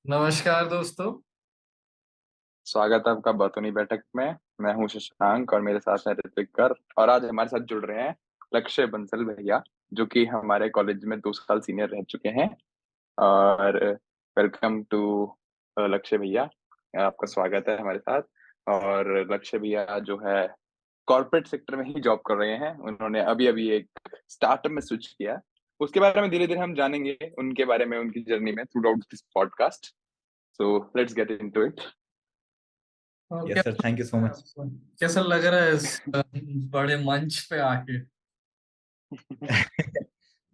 नमस्कार दोस्तों। स्वागत है आपका बतौनी बैठक में। मैं हूं शशांक और मेरे साथ हैं ऋत्विक कर। और आज हमारे साथ जुड़ रहे हैं लक्ष्य बंसल भैया, जो कि हमारे कॉलेज में 2 साल सीनियर रह चुके हैं। और वेलकम टू लक्ष्य भैया। आपका स्वागत है हमारे साथ। और लक्ष्य भैया जो है कॉर्पोरेट सेक्टर में ही जॉब कर रहे हैं। उन्होंने अभी अभी एक स्टार्टअप में स्विच किया। उसके बारे में धीरे धीरे हम जानेंगे, उनके बारे में, उनकी जर्नी में throughout this podcast. So let's get into it. और yes sir, thank you so much. कैसा लग रहा है इस बड़े मंच पे आके?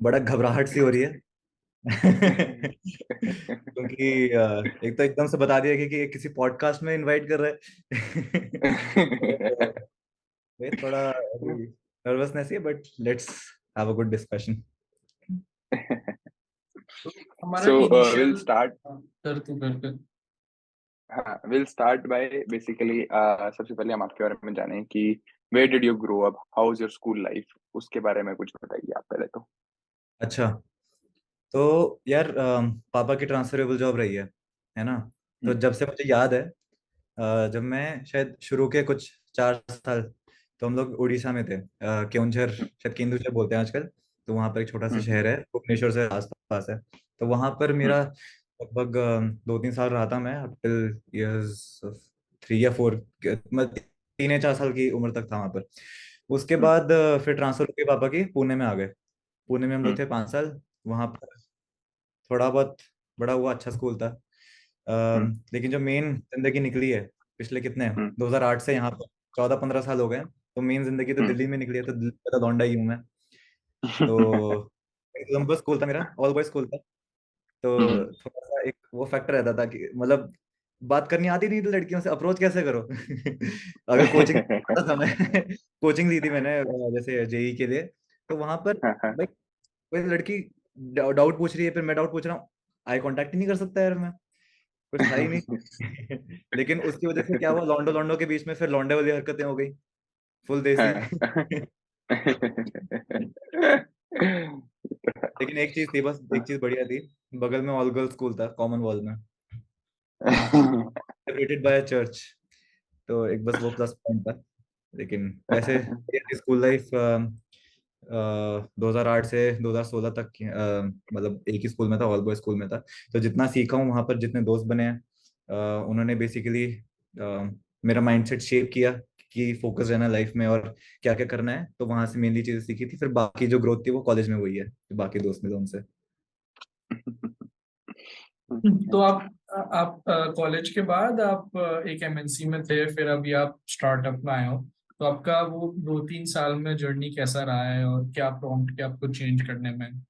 बड़ा घबराहट सी हो रही है। क्योंकि एक तो एकदम से बता दिया कि ये किसी पॉडकास्ट में इनवाइट कर रहे हैं। और ये थोड़ा नर्वसनेस है, but let's have a good discussion. तो हमारा So we'll इनिशियल start. कर तू कर। हाँ, we'll start by basically सबसे पहले हम आपके बारे में जानें कि where did you grow up, how was your school life, उसके बारे में कुछ बताइए आप पहले तो। अच्छा, तो यार पापा की ट्रांसफरेबल जॉब रही है ना। तो हम्म। जब से मुझे याद है, जब मैं शायद शुरू के कुछ 4 साल, तो हम लोग उड़ीसा में थे। केओंझर, शायद केंदुझर बोलते हैं आजकल। तो वहाँ पर एक छोटा सा हम्म। शहर है, भुवनेश्वर से आस पास है। तो वहाँ पर हम्म। मेरा लगभग 2-3 साल रहा था मैं, अप टिल ईयर्स 3 या 4, मतलब 3 या 4 साल की उम्र तक था वहाँ पर। उसके हम्म। बाद फिर ट्रांसफर हो गई पापा की, पुणे में आ गए। पुणे में हम लोग हम्म। थे 5 साल। वहाँ पर थोड़ा बहुत बड़ा हुआ, अच्छा स्कूल था। हम्म। लेकिन जो मेन जिंदगी निकली है पिछले कितने हम्म। 2008 से यहाँ पर 14-15 साल हो गए हैं। तो मेन जिंदगी तो हम्म। दिल्ली में निकली है, तो दिल्ली का तो लौंडा ही हूँ मैं। तो कोलंबस स्कूल था मेरा, ऑल बॉयज स्कूल था। हम्म। तो थोड़ा सा एक वो फैक्टर रहता था कि मतलब बात करनी आती नहीं, तो लड़कियों से अप्रोच कैसे करो। अगर कोचिंग था मैं, कोचिंग ली थी मैंने जैसे जेई के लिए। तो वहां पर भाई कोई लड़की डाउट पूछ रही है, फिर मैं डाउट पूछ रहा हूँ, आई कांटेक्ट ही नहीं कर सकता यार मैं, कुछ था ही नहीं। लेकिन उसकी वजह से क्या हुआ, लॉन्डो लॉन्डो के बीच में फिर लॉन्डे वाली हरकतें हो गई, फुल देसी। लेकिन एक चीज थी, बस एक चीज बढ़िया थी, बगल में ऑल गर्ल्स स्कूल था, कॉमन वॉल में, सेपरेटेड बाय चर्च। तो एक बस वो प्लस पॉइंट था। लेकिन वैसे स्कूल लाइफ 2008 से 2016 तक मतलब एक ही स्कूल में था, ऑल बॉय स्कूल में था। तो जितना सीखा हूँ वहाँ पर, जितने दोस्त बने हैं, उन्होंने बेसिकली मेरा माइंडसेट शेप किया कि फोकस रहना लाइफ में और क्या क्या करना है। तो वहां से मेनली चीजें सीखी थी, फिर बाकी जो ग्रोथ थी वो कॉलेज में हुई है, बाकी दोस्त मिले उनसे। तो आप कॉलेज के बाद आप एक एमएनसी में थे, फिर अभी आप स्टार्टअप में आए हो। तो आपका वो 2-3 साल में जर्नी कैसा रहा है और क्या प्रॉम्प्ट किया आपको चेंज करने में?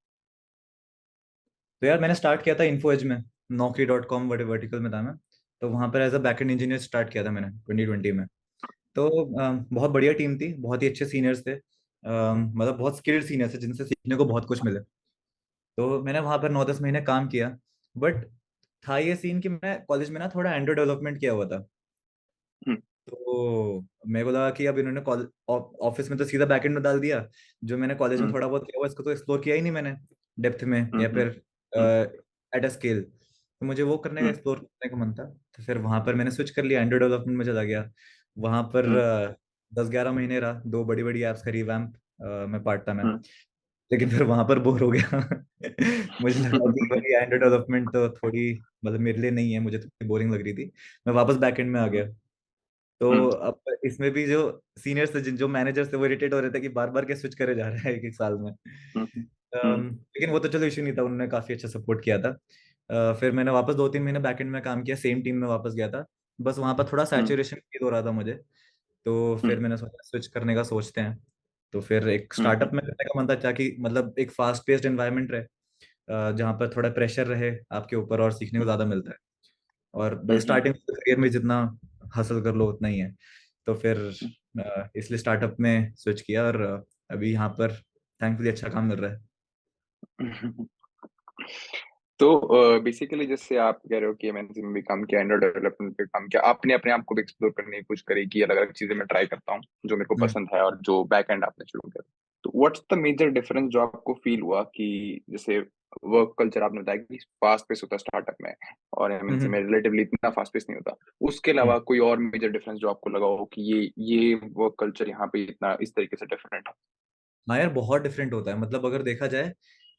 तो यार मैंने स्टार्ट किया था इन्फो एज में, Naukri.com वर्टिकल में था मैं। तो वहां पर as a backend engineer start किया था मैंने 2020 में। तो बहुत बढ़िया टीम थी, बहुत ही अच्छे सीनियर्स थे, मतलब बहुत स्किल्ड सीनियर्स थे जिनसे सीखने को बहुत कुछ मिले। तो मैंने वहां पर 9-10 महीने काम किया। बट था ये सीन कि मैं कॉलेज में ना थोड़ा एंड्रॉइड डेवलपमेंट किया हुआ था। तो मेरे को लगा कि अब इन्होंने ऑफिस में तो सीधा बैकएंड में डाल दिया, जो मैंने कॉलेज में थोड़ा बहुत किया हुआ इसको तो एक्सप्लोर किया ही नहीं मैंने डेप्थ में, या फिर एट अ स्केल। तो मुझे वो करने का, एक्सप्लोर करने का मन था। तो फिर वहां पर मैंने स्विच कर लिया, एंड्रॉइड डेवलपमेंट में चला गया। वहां पर 10-11 महीने रहा, दो बड़ी बड़ी ऐप्स का रिवैम्प में पार्ट था मैं। लेकिन फिर वहां पर बोर हो गया। मुझे लगा कि भाई एंड्रॉइड डेवलपमेंट तो थोड़ी, मतलब मेरे लिए नहीं है, मुझे थोड़ी बोरिंग लग रही थी। मैं वापस बैकएंड में आ गया। तो अब इसमें भी जो सीनियर्स थे, जिन जो मैनेजर्स थे, वो इरिटेट हो रहे थे कि बार बार क्या स्विच करे जा रहा है एक एक साल में। लेकिन वो तो चलो इशू नहीं था, उन्होंने काफी अच्छा सपोर्ट किया था। फिर मैंने वापस 2-3 महीने बैकएंड में काम किया, सेम टीम में वापस गया था। बस वहां पर थोड़ा सैचुरेशन फील हो रहा था मुझे। तो फिर मैंने सोचा स्विच करने का सोचते हैं। तो फिर एक स्टार्टअप में करने का मन था, ताकि मतलब एक फास्ट पेस्ड एनवायरनमेंट रहे, जहाँ पर थोड़ा प्रेशर रहे आपके ऊपर और सीखने को ज्यादा मिलता है। और भाई स्टार्टिंग करियर में जितना हासिल कर लो उतना ही है। तो फिर इसलिए स्टार्टअप में स्विच किया, और अभी यहाँ पर थैंकफुली अच्छा काम मिल रहा है। तो बेसिकली जैसे आप कह रहे हो कि एमएनसी में भी काम किया, एंड्रॉइड डेवलपमेंट पे काम किया, आपने अपने आप को भी एक्सप्लोर करने की कोशिश करी कि अलग अलग चीजें मैं ट्राई करता हूँ जो मेरे को हम्म। पसंद है, और जो बैक एंड आपने शुरू किया। तो व्हाट्स द मेजर डिफरेंस जो आपको फील हुआ कि जैसे वर्क कल्चर आपने बताया कि फास्ट पेस होता है स्टार्टअप में और एमएनसी हम्म में रिलेटिवली इतना फास्ट पेस नहीं होता, उसके हम्म। अलावा कोई और मेजर डिफरेंस जो आपको लगा हो कि ये वर्क कल्चर यहाँ पे इतना इस तरीके से डिफरेंट है? हाँ यार, बहुत डिफरेंट होता है। मतलब अगर देखा जाए,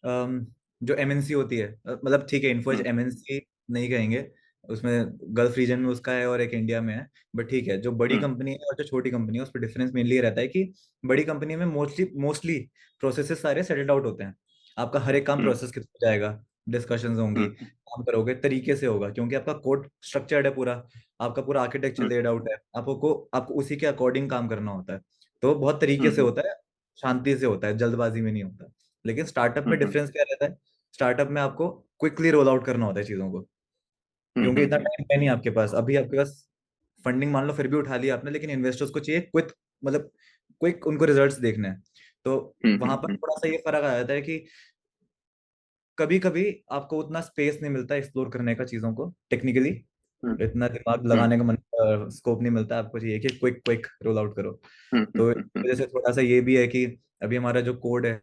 जो एमएनसी होती है, मतलब ठीक है, इन्फोसिस हम्म एमएनसी नहीं कहेंगे, उसमें गल्फ रीजन में उसका है और एक इंडिया में है। बट ठीक है, जो बड़ी हम्म कंपनी है और जो छोटी कंपनी है, उस पर डिफरेंस मेनली ये रहता है कि बड़ी कंपनी में मोस्टली मोस्टली प्रोसेसेस सारे सेटल्ड आउट होते हैं। आपका हर एक काम हम्म प्रोसेस के थ्रू जाएगा, डिस्कशंस होंगी, हम्म काम करोगे तरीके से होगा, क्योंकि आपका कोड स्ट्रक्चर्ड है पूरा, आपका पूरा आर्किटेक्चर हम्म लेड आउट है, आपको उसी के अकॉर्डिंग काम करना होता है। तो बहुत तरीके से हम्म होता है, शांति से होता है, जल्दबाजी में नहीं होता। लेकिन स्टार्टअप में हम्म डिफरेंस क्या रहता है? स्टार्टअप में आपको क्विकली रोल आउट करना होता है चीजों को, क्योंकि इतना हम्म टाइम है नहीं आपके पास। अभी आपके पास फंडिंग मान लो फिर भी उठा लिया आपने, लेकिन इन्वेस्टर्स को चाहिए क्विक, मतलब क्विक उनको रिजल्ट्स देखने हैं। तो वहां पर हम्म थोड़ा सा ये फर्क आ जाता है कि कभी कभी आपको उतना स्पेस नहीं मिलता एक्सप्लोर करने का चीजों को टेक्निकली, हम्म इतना दिमाग हम्म लगाने का मन स्कोप नहीं मिलता। आपको चाहिए कि क्विक क्विक रोल आउट करो। तो इस हम्म वजह से थोड़ा सा ये भी है कि अभी हमारा जो कोड है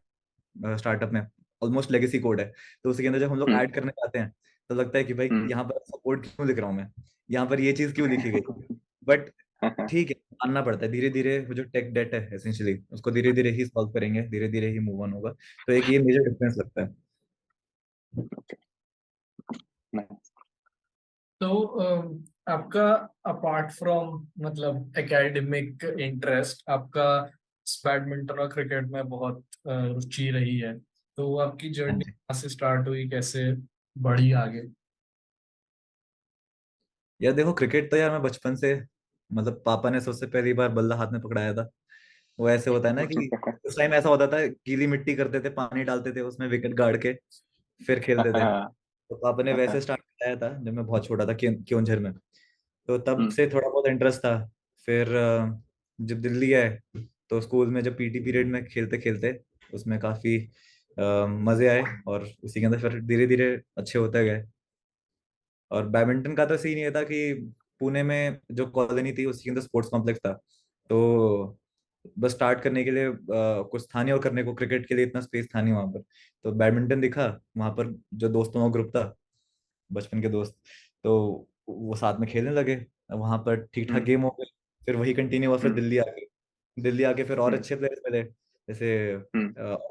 स्टार्टअप में, ऑलमोस्ट लेगेसी कोड है। तो उसके अंदर जब हम लोग हम्म ऐड करने जाते हैं तो लगता है कि भाई हम्म यहाँ पर सपोर्ट क्यों लिख रहा हूँ मैं, यहाँ पर ये चीज क्यों लिखी गई। बट ठीक है, मानना पड़ता है। धीरे धीरे वो जो टेक डेट है एसेंशियली, उसको धीरे धीरे ही सॉल्व करेंगे, धीरे धीरे ही मूव ऑन होगा। तो एक ये मेजर डिफरेंस लगता है। तो आपका अपार्ट फ्रॉम मतलब एकेडमिक इंटरेस्ट, आपका बैडमिंटन और क्रिकेट में बहुत रुचि रही है, तो वो आपकी हाँ जर्नी जी। कहाँ से स्टार्ट हुई, कैसे बढ़ी आगे? यार देखो, क्रिकेट तो यार मैं बचपन से, मतलब पापा ने सबसे पहली बार बल्ला हाथ में पकड़ाया था। वो ऐसे होता है ना कि उस टाइम ऐसा होता था, गीली मिट्टी करते थे, पानी डालते थे उसमें, विकेट गाड़ के फिर खेलते थे। तो पापा ने वैसे स्टार्ट कराया था जब मैं बहुत छोटा था, क्योंझर में। तो तब से थोड़ा बहुत इंटरेस्ट था। फिर जब दिल्ली आए तो स्कूल में जब पीटी पीरियड में खेलते खेलते उसमें काफी मजे आए, और उसी के अंदर फिर धीरे धीरे अच्छे होते गए। और बैडमिंटन का तो सीन ये था कि पुणे में जो कॉलोनी थी उसके अंदर स्पोर्ट्स कॉम्प्लेक्स था। तो बस स्टार्ट करने के लिए कुछ था नहीं, और करने को क्रिकेट के लिए इतना स्पेस था नहीं वहां पर। तो बैडमिंटन दिखा वहां पर, जो दोस्तों का ग्रुप था, बचपन के दोस्त, तो वो साथ में खेलने लगे। वहां पर ठीक ठाक गेम हो गए। फिर वही कंटिन्यू हुआ, फिर दिल्ली आके फिर और अच्छे प्लेयर्स मिले। जैसे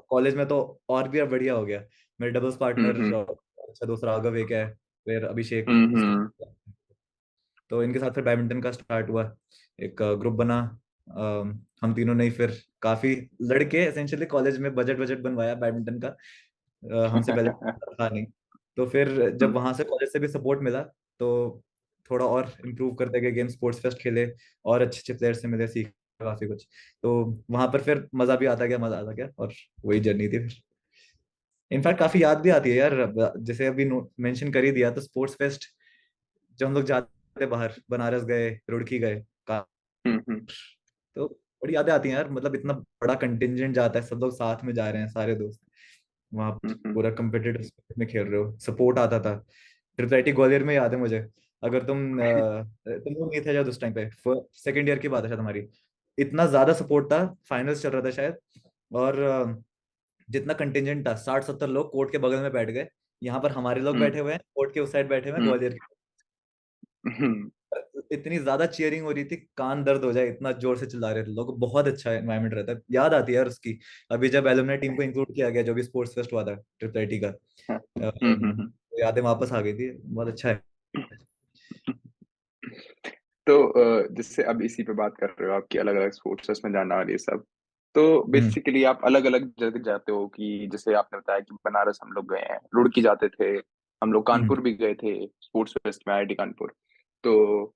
कॉलेज में तो और भी अब बढ़िया हो गया। मेरे डबल्स पार्टनर अच्छा दोस्त राघव एक है, फिर अभिषेक उसके साथ। तो इनके साथ फिर बैडमिंटन का स्टार्ट हुआ, एक ग्रुप बना। हम तीनों ने ही फिर काफी लड़के एसेंशियली कॉलेज में बजट बजट बनवाया बैडमिंटन का। हमसे पहले था नहीं। तो फिर जब वहां से कॉलेज से भी सपोर्ट मिला, तो थोड़ा और इम्प्रूव करते गए, गेम स्पोर्ट्स फेस्ट खेले, और अच्छे अच्छे प्लेयर से मिले, सीखा काफी कुछ। तो वहां पर फिर मजा आता गया, और वही जर्नी थी फिर। इनफैक्ट काफी याद भी आती है यार, जैसे अभी मेंशन कर ही दिया, तो स्पोर्ट्स फेस्ट जब हम लोग जाते थे बाहर, बनारस गए, रुड़की गए, तो बड़ी यादें आती हैं यार। मतलब इतना बड़ा कंटिंजेंट जाता है, सब लोग साथ में जा रहे हैं सारे दोस्त, वहाँ पूरा कम्पिटिटिव में खेल रहे हो, सपोर्ट आता था। ट्रिपल आईटी ग्वालियर में याद है मुझे। अगर तुम लोग नहीं थे जब उस टाइम पे, सेकेंड ईयर की बात है शायद हमारी, इतना ज्यादा सपोर्ट था, फाइनल्स चल रहा था शायद। और जितना कंटिंजेंट था, 60-70 लोग कोर्ट के बगल में बैठ गए। यहाँ पर हमारे लोग बैठे हुए हैं, कोर्ट के उस साइड बैठे हुए हैं ग्वालियर के। इतनी ज्यादा चीयरिंग हो रही थी, कान दर्द हो जाए, इतना जोर से चिल्ला रहे थे लोग। बहुत अच्छा एनवायरनमेंट रहता है, याद आती है यार उसकी। अभी जब एलुमनाई टीम को इंक्लूड किया गया, जो भी स्पोर्ट्स फेस्ट हुआ था ट्रिपल आईटी का, तो यादें वापस आ गई थी। बहुत अच्छा है। तो जिससे अब इसी पे बात कर रहे हो आपकी अलग अलग स्पोर्ट्स में जाना और ये सब, तो हम्म बेसिकली आप अलग अलग जगह जाते हो कि जैसे आपने बताया कि बनारस हम लोग गए हैं, रुड़की जाते थे, हम लोग हम्म कानपुर भी गए थे स्पोर्ट्स फेस्ट में, आईआईटी कानपुर। तो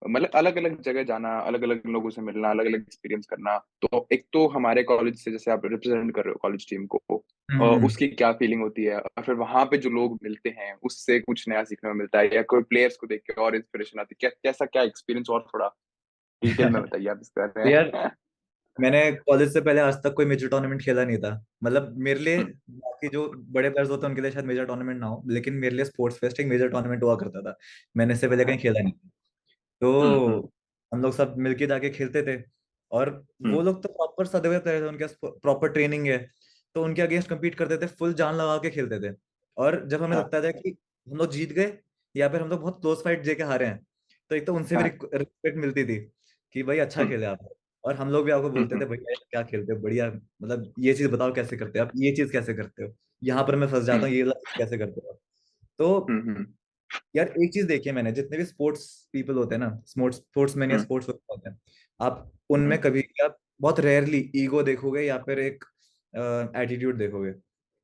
मतलब अलग अलग जगह जाना, अलग अलग लोगों से मिलना, अलग अलग एक्सपीरियंस करना, तो एक तो हमारे कॉलेज से जैसे आप रिप्रेजेंट कर रहे हो कॉलेज टीम को, हम्म। उसकी क्या फीलिंग होती है, और फिर वहां पे जो लोग मिलते हैं उससे कुछ नया सीखने को मिलता है, या कोई प्लेयर्स को देख के और इंस्पिरेशन आती है, कैसा क्या एक्सपीरियंस, और थोड़ा डिटेल में बताइए आप इस बारे तो यार, में। मैंने कॉलेज से पहले आज तक कोई मेजर टूर्नामेंट खेला नहीं था। मतलब मेरे लिए, बाकी जो बड़े प्लेयर्स होते हैं उनके लिए शायद मेजर टूर्नामेंट ना हो, लेकिन मेरे लिए स्पोर्ट्स फेस्ट एक मेजर टूर्नामेंट हुआ करता था। मैंने इससे पहले कहीं खेला नहीं। हम्म तो हम लोग सब मिलके जाके खेलते थे। और वो लोग तो प्रॉपर सदे हुए प्लेयर थे, उनके प्रॉपर ट्रेनिंग है, तो उनके अगेंस्ट कम्पीट करते थे, फुल जान लगा के खेलते थे। और जब हमें हाँ लगता था कि हम लोग जीत गए या फिर हम लोग बहुत क्लोज फाइट जेके हारे हैं, तो एक तो उनसे भी हाँ रिस्पेक्ट मिलती थी कि भाई अच्छा खेले आप, और हम लोग भी आपको बोलते थे भैया क्या खेलते हो बढ़िया, मतलब ये चीज बताओ कैसे करते हो आप, ये चीज कैसे करते हो, यहाँ पर मैं फंस जाता हूँ, ये वाला चीज़ कैसे करते हो आप? तो हम्म यार एक चीज देखिए मैंने, जितने भी स्पोर्ट्स पीपल होते हैं ना, स्पोर्ट्समैन या हम्म स्पोर्ट्स होते हैं, आप उनमें हम्म कभी आप बहुत रेयरली ईगो देखोगे या फिर एक एटीट्यूड देखोगे।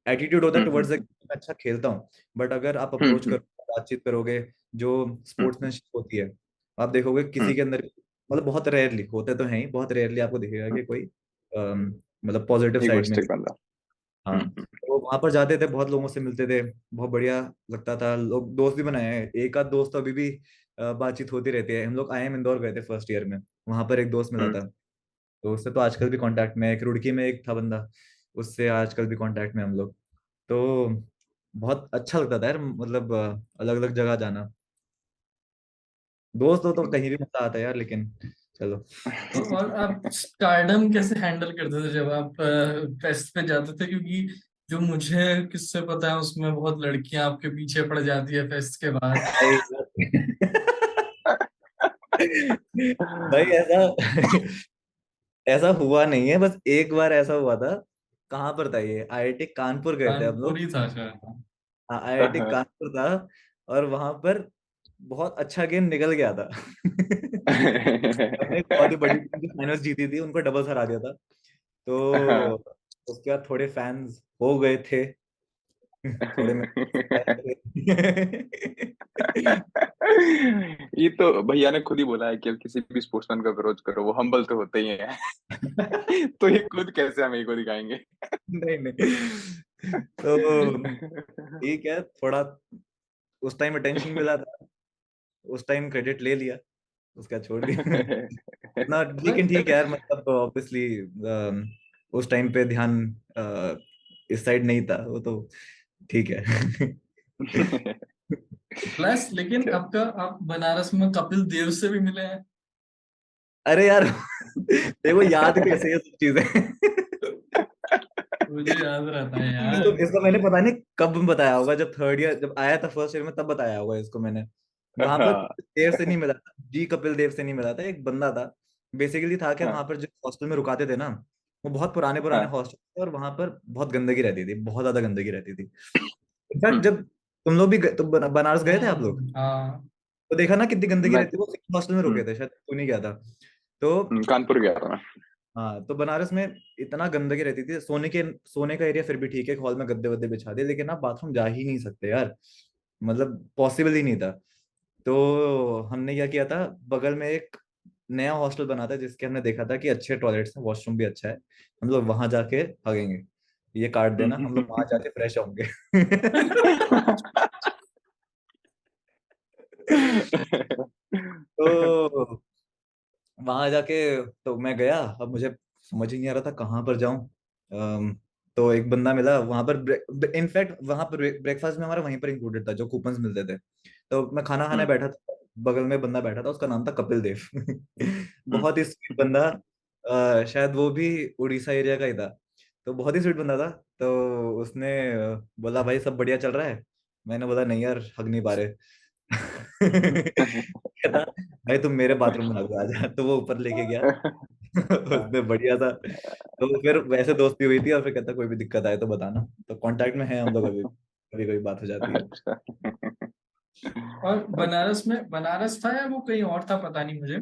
एटीट्यूड होता है टुवर्ड्स हम्म मैं अच्छा खेलता हूँ, बट अगर आप हम्म अप्रोच करोगे, बातचीत करोगे, जो स्पोर्ट्समैनशिप होती है, आप देखोगे किसी हम्म के अंदर, मतलब बहुत रेयरली होते तो हैं ही, बहुत रेयरली आपको दिखेगा कि कोई मतलब पॉजिटिव साइड में। इगोइस्टिक बंदा। हाँ, तो वहां पर जाते थे, बहुत लोगों से मिलते थे, बहुत बढ़िया लगता था, लोग दोस्त भी बनाए हैं, एक आध दोस्त तो अभी भी बातचीत होती रहती है। हम लोग आईएम इंदौर गए थे फर्स्ट ईयर में, वहां पर एक दोस्त मिला हम्म था, तो उससे तो आजकल भी कांटेक्ट में है। एक रुड़की में एक था बंदा, उससे आजकल भी कांटेक्ट में हम लोग। तो बहुत अच्छा लगता था यार, मतलब अलग अलग जगह जाना, दोस्त हो तो कहीं भी मजा आता है यार, लेकिन चलो। तो और आप स्टारडम कैसे हैंडल करते थे जब आप फेस्ट पे जाते थे? क्योंकि जो मुझे किससे पता है उसमें बहुत लड़कियां आपके पीछे पड़ जाती है फेस्ट के बाद। भाई ऐसा ऐसा हुआ नहीं है, बस एक बार ऐसा हुआ था। कहाँ पर था ये, आईआईटी कानपुर गए थे हम कानपुर लोग। ही था शायद। हाँ, आईआईटी कानपुर था, और वहां पर बहुत अच्छा गेम निकल गया था। हमने एक बहुत ही बड़ी टीम जो फाइनल्स जीती थी, उनको डबल हरा दिया था। तो उसके बाद थोड़े फैंस हो गए थे, थोड़े में आए थे। ये तो भैया ने खुद ही बोला है कि अब किसी भी स्पोर्ट्समैन का अप्रोच करो, वो हम्बल तो होते ही हैं। तो ये खुद कैसे हमें को दिखाएंगे। नहीं नहीं, तो ठीक है, थोड़ा उस टाइम अटेंशन मिला था, उस टाइम क्रेडिट ले लिया, उसका छोड़ दिया ना, लेकिन ठीक है यार, मतलब ऑब्वियसली उस टाइम पे ध्यान इस साइड नहीं था, वो तो ठीक है। प्लस लेकिन आपका आप बनारस में कपिल देव से भी मिले हैं। अरे यार देखो याद कैसे ये सब चीजें। मुझे याद रहता है इसको यार। इसको मैंने पता नहीं कब बताया होगा, जब थर्ड ईयर जब आया था फर्स्ट ईयर में, तब बताया होगा इसको मैंने। वहां पर हाँ कपिल देव से नहीं मिला था जी, कपिल देव से नहीं मिला था, एक बंदा था। बेसिकली था क्या, वहां हाँ पर जो हॉस्टल में रुकाते थे ना, वो बहुत पुराने पुराने हाँ हॉस्टल थे, और वहां पर बहुत गंदगी रहती थी, बहुत ज्यादा गंदगी रहती थी। इनफैक्ट हम्म जब तुम लोग भी बनारस गए थे आप लोग, हाँ। तो देखा ना कितनी गंदगी मैं रहती है, वो हॉस्टल में रुके थे, शायद तू नहीं गया था। तो कानपुर गया था मैं। हाँ, तो बनारस में इतना गंदगी रहती थी, सोने का एरिया फिर भी ठीक है, हॉल में गद्दे वद्दे बिछा दिए, लेकिन आप बाथरूम जा ही नहीं सकते यार, मतलब पॉसिबल ही नहीं था। तो हमने क्या किया था, बगल में एक नया हॉस्टल बना था, जिसके हमने देखा था कि अच्छे टॉयलेट्स हैं, वॉशरूम भी अच्छा है, हम लोग वहां जाके भागेंगे, ये काट देना, हम लोग वहां जाके फ्रेश होंगे। तो वहां जाके, तो मैं गया, अब मुझे समझ ही नहीं आ रहा था कहाँ पर जाऊं। तो एक बंदा मिला वहां पर, इनफैक्ट वहां पर ब्रेकफास्ट में हमारा वहीं पर इंक्लूडेड था, जो कूपन्स मिलते थे। तो मैं खाना खाने हम्म बैठा था, बगल में बंदा बैठा था, उसका नाम था कपिल देव। हम्म बहुत ही स्वीट बंदा, शायद वो भी उड़ीसा एरिया का ही था, तो बहुत ही स्वीट बंदा था। तो उसने बोला भाई सब बढ़िया चल रहा है? मैंने बोला नहीं यार, हग नहीं पा रहे। कहता भाई तुम मेरे बाथरूम में आ जा, तो वो ऊपर लेके गया। उसने बढ़िया था, तो फिर वैसे दोस्ती हुई थी, और फिर कहता कोई भी दिक्कत आए तो बताना, तो कांटेक्ट में है हम लोग अभी, कभी कोई बात हो जाती है। अच्छा और अच्छा बनारस में, बनारस था या वो कहीं और था पता नहीं मुझे।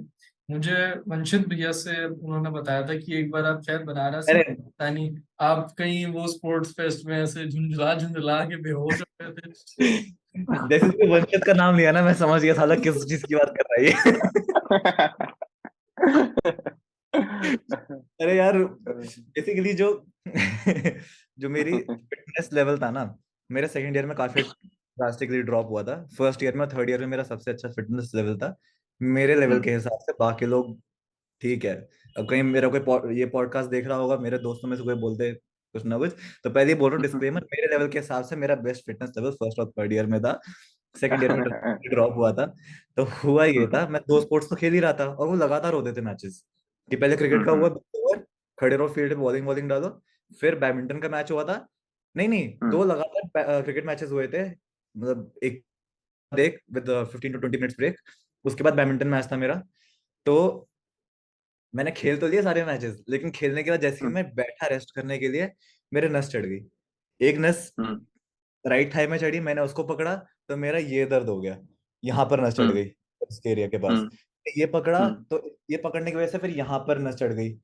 मुझे वंशित भैया से उन्होंने बताया था कि एक बार आप शायद बनारस में, अरे पता नहीं, आप कहीं वो स्पोर्ट्स फेस्ट में ऐसे झुंझला झुंझला के बेहोश हो गए थे। जैसे उसने वंशित का नाम लिया ना, मैं समझ गया साला किस चीज की बात कर रहा है ये। अरे यार, बेसिकली जो जो मेरी फिटनेस लेवल था ना, मेरे सेकंड ईयर में काफी ड्रास्टिकली ड्रॉप हुआ था। फर्स्ट ईयर में, थर्ड ईयर में मेरा सबसे अच्छा फिटनेस लेवल था मेरे लेवल के हिसाब से, बाकी लोग ठीक है। अब कहीं मेरा कोई ये पॉडकास्ट देख रहा होगा, मेरे दोस्तों में से कोई बोलते कुछ ना कुछ, तो पहले ही बोल रहा हूँ डिस्क्लेमर, मेरे लेवल के हिसाब से मेरा बेस्ट फिटनेस लेवल फर्स्ट और थर्ड ईयर में था। सेकंड ईयर में ड्रॉप हुआ था। तो हुआ ये था, मैं दो स्पोर्ट्स तो खेल ही रहा था, और वो लगातार होते थे मैचेस, कि पहले क्रिकेट का हुआ 2 ओवर, खड़े रहो फील्ड पे, बॉलिंग बॉलिंग डालो। फिर बैडमिंटन का मैच हुआ था, नहीं 2 लगातार क्रिकेट मैचेस हुए थे, मतलब एक break with 15 to 20 minutes break, उसके बाद बैडमिंटन मैच था मेरा। तो मैंने खेल तो लिए सारे मैचेस, लेकिन खेलने के बाद जैसे ही मैं बैठा रेस्ट करने के लिए, मेरे नस चढ़ गई, एक नस राइट थाई में चढ़ी, मैंने उसको पकड़ा तो मेरा ये दर्द हो गया, यहाँ पर नस चढ़ गई इसके एरिया के पास। ये पकड़ा तो ये पकड़ने की वजह से फिर यहाँ पर नस चढ़ गई,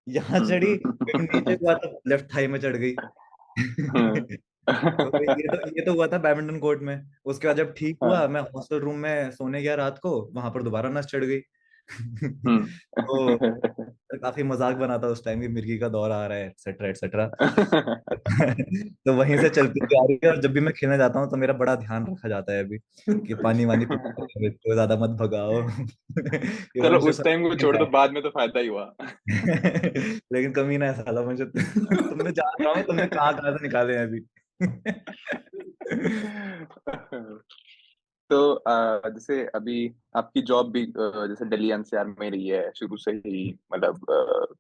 यहाँ चढ़ी, फिर नीचे हुआ तो लेफ्ट थाई में चढ़ गई। तो ये तो हुआ था बैडमिंटन कोर्ट में। उसके बाद जब ठीक हुआ, मैं हॉस्टल रूम में सोने गया रात को, वहां पर दोबारा नस चढ़ गई। तो काफी मजाक बना था उस टाइम की, मिर्गी का दौर आ रहा है एक्सेट्रा एक्सेट्रा। तो वहीं से चलती हुई आ रही है, और जब भी मैं खेलने जाता हूँ तो मेरा बड़ा ध्यान रखा जाता है अभी कि पानी वानी तो ज्यादा मत भगाओ। चलो उस टाइम को छोड़ दो, बाद में तो फायदा ही हुआ। लेकिन कमी ना है साला मुझे। तुमने जान रहा हूँ तुमने कहाँ से निकाले हैं अभी। तो जैसे अभी आपकी जॉब भी जैसे दिल्ली एनसीआर में रही है शुरू से ही, मतलब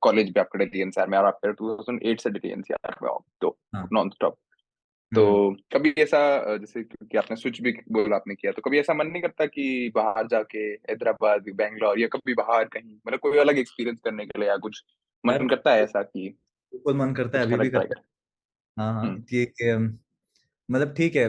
कॉलेज भी आपका दिल्ली एनसीआर में, और आप 2008 से दिल्ली एनसीआर में हो तो नॉन स्टॉप। तो कभी ऐसा जैसे क्योंकि आपने स्विच भी बोला आपने किया, तो कभी ऐसा मन नहीं करता कि बाहर जाके हैदराबाद, बैंगलोर या कभी बाहर कहीं, मतलब कोई अलग एक्सपीरियंस करने के लिए, या कुछ मन करता है ऐसा कि बिल्कुल मन करता है, कुछ अभी भी अलग ट्राई करता कर? है। हाँ कि मतलब ठीक है,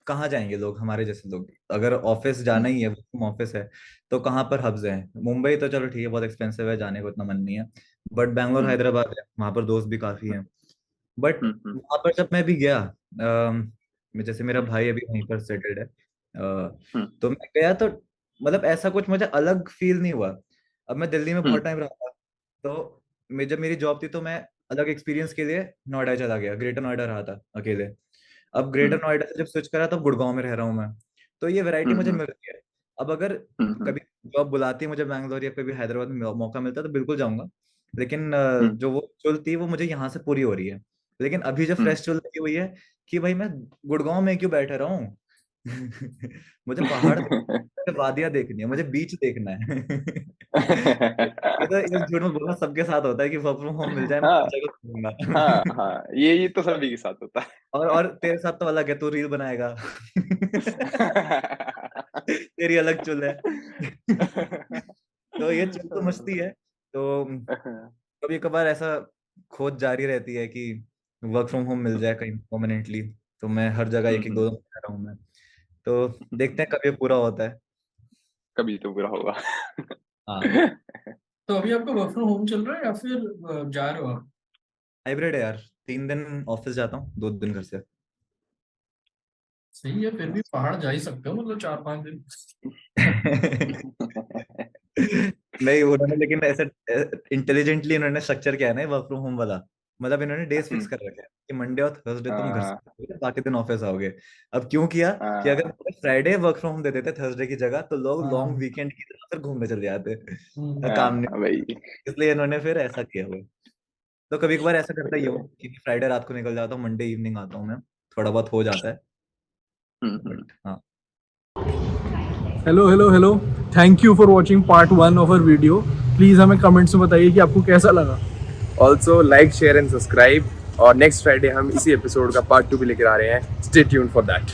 कहाँ जाएंगे लोग, हमारे जैसे लोग, अगर ऑफिस जाना ही है, ऑफिस है, तो कहाँ पर हब्स हैं? मुंबई तो चलो ठीक है, बहुत एक्सपेंसिव है, जाने को इतना मन नहीं है, बट बैंगलोर हैदराबाद है, वहाँ पर दोस्त भी काफी हैं। बट वहाँ पर जब मैं भी गया, जैसे मेरा भाई अभी वहीं पर सेटल्ड है, तो मैं गया तो मतलब ऐसा कुछ मुझे अलग फील नहीं हुआ। अब मैं दिल्ली में बहुत टाइम रहा था, तो जब मेरी जॉब थी तो मैं अलग एक्सपीरियंस के लिए नोएडा चला गया, ग्रेटर नोएडा रहा था अकेले। अब ग्रेटर नोएडा से जब स्विच करा तब गुड़गांव में रह रहा हूँ मैं, तो ये वैरायटी मुझे मिल रही है। अब अगर कभी जॉब बुलाती है मुझे बैंगलोर या कभी हैदराबाद में मौका मिलता है तो बिल्कुल जाऊंगा, लेकिन जो वो चुल थी वो मुझे यहाँ से पूरी हो रही है। लेकिन अभी जो फ्रेश चुल लगी हुई है कि भाई मैं गुड़गांव में क्यों बैठा रहा हूँ। मुझे पहाड़ वादियां देखनी है, मुझे बीच देखना है। ये तो इस झूठ में बोलना सबके साथ होता है कि वर्क फ्रॉम होम मिल जाए मैं हाँ हर जगह घूमूंगा। हाँ, ये तो सभी के साथ होता है। और तेरे साथ तो अलग है, तू रील बनाएगा। तेरी अलग चुल है। तो ये चुल तो मस्ती है। तो कभी कभार ऐसा खोज जारी रहती है कि वर्क फ्रॉम होम मिल जाए कहीं परमानेंटली, तो मैं हर जगह एक एक दो दो रहा हूँ मैं। तो देखते हैं कभी पूरा होता है। कभी तो बुरा होगा। हाँ, तो अभी आपका वर्क फ्रॉम होम चल रहा है या फिर जा रहे हो आप? हाइब्रिड है यार, 3 दिन ऑफिस जाता हूँ, 2 दिन घर से। सही है, फिर भी पहाड़ जा ही सकते हो, मतलब 4-5 दिन। नहीं उन्होंने, लेकिन ऐसे इंटेलिजेंटली इन्होंने स्ट्रक्चर किया है ना वर्क फ्रॉम होम वाला, मतलब इन्होंने डेज फिक्स कर रखे हैं कि मंडे और थर्सडे तुम घर से आओगे, बाकी दिन ऑफिस आओगे। अब क्यों किया कि अगर फ्राइडे वर्क फ्रॉम होम दे देते थर्सडे की जगह, तो लोग लॉन्ग वीकेंड की तरह फिर घूमने चले जाते, काम नहीं, भाई। इसलिए इन्होंने फिर ऐसा किया हुआ। तो कभी कभार ऐसा करता ही हूँ कि फ्राइडे रात को निकल जाता हूँ, मंडे इवनिंग आता हूँ मैं, थोड़ा बहुत हो जाता है, बट हाँ। Hello, thank you for watching part 1 of our video. Please हमें कमेंट्स में बताइए कि आपको कैसा लगा। Also like, share and subscribe, और नेक्स्ट फ्राइडे हम इसी एपिसोड का पार्ट 2 भी लेकर आ रहे हैं। Stay tuned for that.